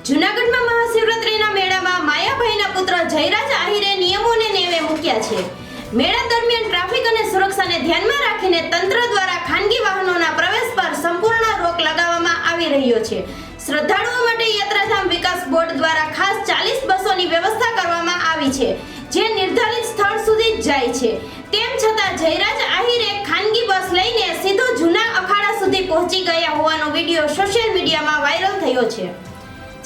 જૂનાગઢમાં મહાશિવરાત્રીના મેળામાં માયાભાઈના પુત્ર જયરાજ આહિરે નિયમોને નેવે મૂક્યા છે। મેળા દરમિયાન ટ્રાફિક અને સુરક્ષાને ધ્યાનમાં રાખીને તંત્ર દ્વારા ખાનગી વાહનોના પ્રવેશ પર સંપૂર્ણ રોક લગાવવામાં આવી રહ્યો છે। શ્રદ્ધાળુઓ માટે યાત્રાધામ વિકાસ બોર્ડ દ્વારા ખાસ 40 બસોની વ્યવસ્થા કરવામાં આવી છે, જે નિર્ધારિત સ્થળ સુધી જ જાય છે। તેમ છતાં જયરાજ આહિરે ખાનગી બસ લઈને સીધો જૂના અખાડા સુધી પહોંચી ગયા હોવાનો વિડીયો સોશિયલ મીડિયામાં વાયરલ થયો છે।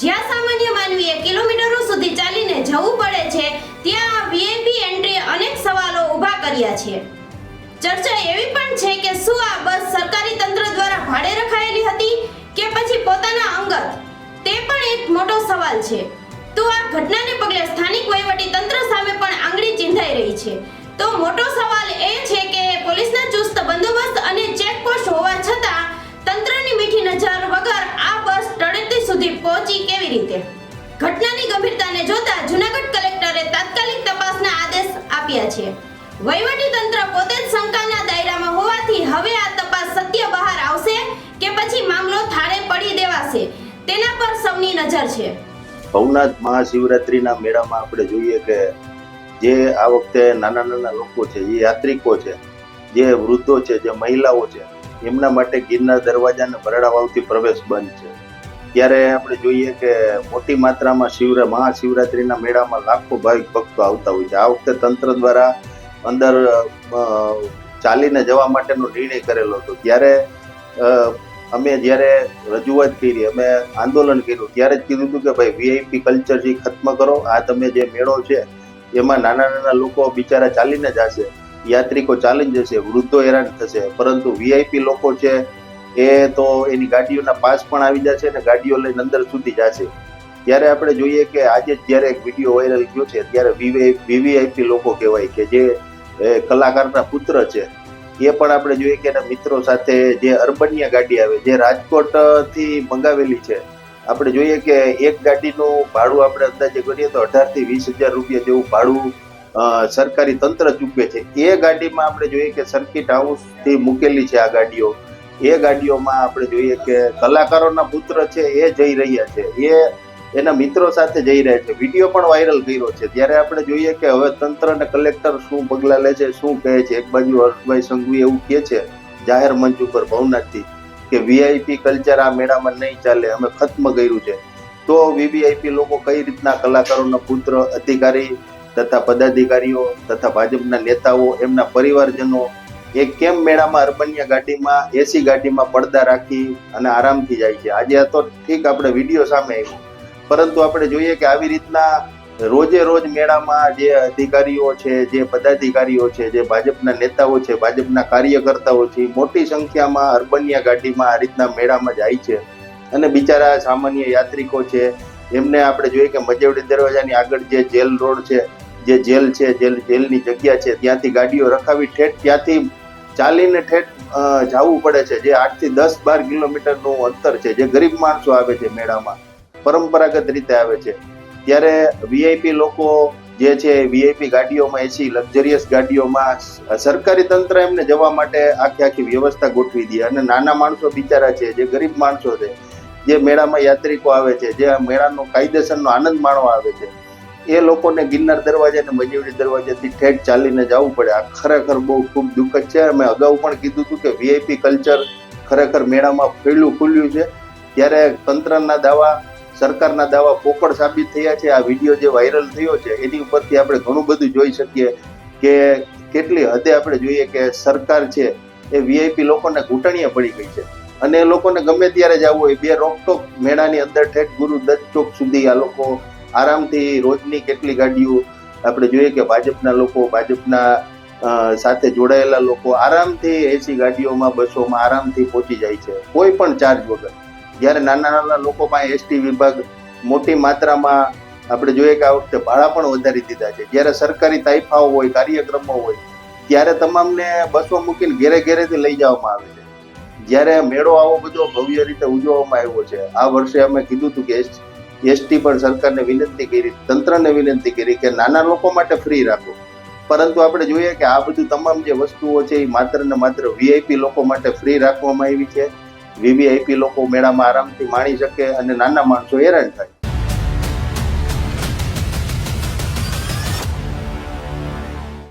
જ્યાં સામાન્ય માનવીએ કિલોમીટરો સુધી ચાલીને જવું પડે છે, ત્યાં વીઆઈપી એન્ટ્રી અનેક સવાલો ઊભા કર્યા છે। ચર્ચા એવી પણ છે કે શું આ બસ સરકારી તંત્ર દ્વારા ભાડે રખાયેલી હતી કે પછી પોતાના અંગત, તે પણ એક મોટો સવાલ છે। તો આ ઘટનાને પગલે સ્થાનિક વહીવટી તંત્ર સામે પણ આંગળી ચીંધાઈ રહી છે। તો મોટો સવાલ એ છે કે પોલીસના ચુસ્ત બંદોબસ્ત અને ચેકપોસ્ટ હોવા છતાં તંત્રની મીઠી નજર વગર આ બસ તળેટી સુધી પહોંચી કેવી રીતે? ઘટનાની ગંભીરતાને જોતા જૂનાગઢ કલેક્ટરે તાત્કાલિક તપાસના આદેશ આપ્યા છે। વહીવટી તંત્ર પોતે જ શંકાના દાયરામાં હોવાથી હવે આ તપાસ સત્ય બહાર આવશે કે પછી મામલો થાળે પડી દેવાશે, તેના પર સૌની નજર છે। ભવનાથ મહાશિવરાત્રીના મેળામાં આપણે જોઈએ કે જે આ વખતે નાના નાના લોકો છે, જે યાત્રિકો છે, જે વૃદ્ધો છે, જે મહિલાઓ છે, એમના માટે ગિરનાર દરવાજાને ભરડા વાવથી પ્રવેશ બંધ છે। ત્યારે આપણે જોઈએ કે મોટી માત્રામાં મહાશિવરાત્રીના મેળામાં લાખો ભાવિક ભક્તો આવતા હોય છે। આ વખતે તંત્ર દ્વારા અંદર ચાલીને જવા માટેનો નિર્ણય કરેલો હતો। ત્યારે અમે જ્યારે રજૂઆત કરી, અમે આંદોલન કર્યું, ત્યારે જ કીધું હતું કે ભાઈ વીઆઈપી કલ્ચર જે ખત્મ કરો। આ તમે જે મેળો છે એમાં નાના નાના લોકો બિચારા ચાલીને જશે, યાત્રિકો ચાલીને જશે, વૃદ્ધો હેરાન થશે, પરંતુ વીઆઈપી લોકો છે એ તો એની ગાડીઓના પાસ પણ આવી જશે અને ગાડીઓ લઈને અંદર સુધી જશે। ત્યારે આપણે જોઈએ કે આજે જ્યારે એક વિડીયો વાયરલ થયો છે, ત્યારે વીવીઆઈપી લોકો કહેવાય કે જે કલાકારના પુત્ર છે, એ પણ આપણે જોઈએ કે એના મિત્રો સાથે જે અર્બનિયા ગાડી આવે, જે રાજકોટ થી મંગાવેલી છે, આપણે જોઈએ કે એક ગાડીનું ભાડું આપણે અંદાજે કરીએ તો 18,000 થી 20,000 રૂપિયા જેવું ભાડું સરકારી તંત્ર ચૂકવે છે। એ ગાડીમાં આપણે જોઈએ કે સર્કિટ હાઉસ થી મૂકેલી છે આ ગાડીઓ। એ ગાડીઓમાં આપણે જોઈએ કે કલાકારોના પુત્ર છે એ જઈ રહ્યા છે, એ એના મિત્રો સાથે જઈ રહ્યા છે, વિડીયો પણ વાયરલ કર્યો છે। ત્યારે આપણે જોઈએ કે હવે તંત્ર અને કલેક્ટર શું પગલાં લે છે, શું કહે છે। એક બાજુ હર્ષભાઈ સંઘવી એવું કહે છે જાહેર મંચ ઉપર ભવનાથથી કે વીઆઈપી કલ્ચર આ મેળામાં નહીં ચાલે, અમે ખત્મ કર્યું છે। તો વીવીઆઈપી લોકો કઈ રીતના કલાકારોના પુત્ર, અધિકારી તથા પદાધિકારીઓ તથા ભાજપના નેતાઓ, એમના પરિવારજનો એ કેમ મેળામાં અર્બનિયા ગાડીમાં, એસી ગાડીમાં પડદા રાખી અને આરામથી જાય છે? આજે તો ઠીક આપણે વિડીયો સામે આવ્યો, પરંતુ આપણે જોઈએ કે આવી રીતના રોજે રોજ મેળામાં જે અધિકારીઓ છે, જે પદાધિકારીઓ છે, જે ભાજપના નેતાઓ છે, ભાજપના કાર્યકર્તાઓ છે, મોટી સંખ્યામાં અર્બનિયા ગાડીમાં આ રીતના મેળામાં જાય છે અને બિચારા સામાન્ય યાત્રિકો છે એમને આપણે જોઈએ કે મજેવડી દરવાજાની આગળ જે જેલ રોડ છે, જે જેલ છે, જેલની જગ્યા છે, ત્યાંથી ગાડીઓ રખાવી ઠેઠ ત્યાંથી ચાલીને ઠેઠ જવું પડે છે, જે 8 થી 10-12 કિલોમીટરનું અંતર છે। જે ગરીબ માણસો આવે છે મેળામાં, પરંપરાગત રીતે આવે છે, ત્યારે વીઆઈપી લોકો જે છે વીઆઈપી ગાડીઓમાં, એસી લક્ઝરિયસ ગાડીઓમાં સરકારી તંત્ર એમને જવા માટે આખી વ્યવસ્થા ગોઠવી દે અને નાના માણસો બિચારા છે, જે ગરીબ માણસો છે, જે મેળામાં યાત્રિકો આવે છે, જે આ મેળાનો કાયદેસરનો આનંદ માણવા આવે છે, એ લોકોને ગિરનાર દરવાજા અને મજેવડી દરવાજાથી ઠેઠ ચાલીને જવું પડે। આ ખરેખર બહુ ખૂબ દુઃખદ છે। અમે અગાઉ પણ કીધું હતું કે વીઆઈપી કલ્ચર ખરેખર મેળામાં ખુલ્યું છે। ત્યારે તંત્રના દાવા, સરકારના દાવા પોકળ સાબિત થયા છે। આ વિડીયો જે વાયરલ થયો છે એની ઉપરથી આપણે ઘણું બધું જોઈ શકીએ કે કેટલી હદે આપણે જોઈએ કે સરકાર છે એ વીઆઈપી લોકોને ઘૂંટણીએ પડી ગઈ છે અને એ લોકોને ગમે ત્યારે જવું હોય, બે રોકટોક મેળાની અંદર ઠેઠ ગુરુ દત્ત ચોક સુધી આ લોકો આરામથી રોજની કેટલી ગાડીઓ આપણે જોઈએ કે ભાજપના લોકો, ભાજપના સાથે જોડાયેલા લોકો આરામથી એસી ગાડીઓમાં, બસોમાં આરામથી પહોંચી જાય છે, કોઈ પણ ચાર્જ વગર। જ્યારે નાના નાના લોકો પાસે એસટી વિભાગ મોટી માત્રામાં આપણે જોઈએ કે આ વખતે ભાડા પણ વધારી દીધા છે। જ્યારે સરકારી તાઇફાઓ હોય, કાર્યક્રમો હોય, ત્યારે તમામને બસો મૂકીને ઘેરે ઘેરેથી લઈ જવામાં આવે છે। જ્યારે મેળો આવો બધો ભવ્ય રીતે ઉજવવામાં આવ્યો છે, આ વર્ષે અમે કીધું હતું કે એસટી પણ સરકારને વિનંતી કરી, તંત્રને વિનંતી કરી કે નાના લોકો માટે ફ્રી રાખો, પરંતુ આપણે જોઈએ કે આ બધું તમામ જે વસ્તુઓ છે એ માત્ર ને માત્ર વીઆઈપી લોકો માટે ફ્રી રાખવામાં આવી છે। વીવીઆઈપી લોકો મેળામાં આરામથી માણી શકે અને નાના માણસો હેરાન થાય।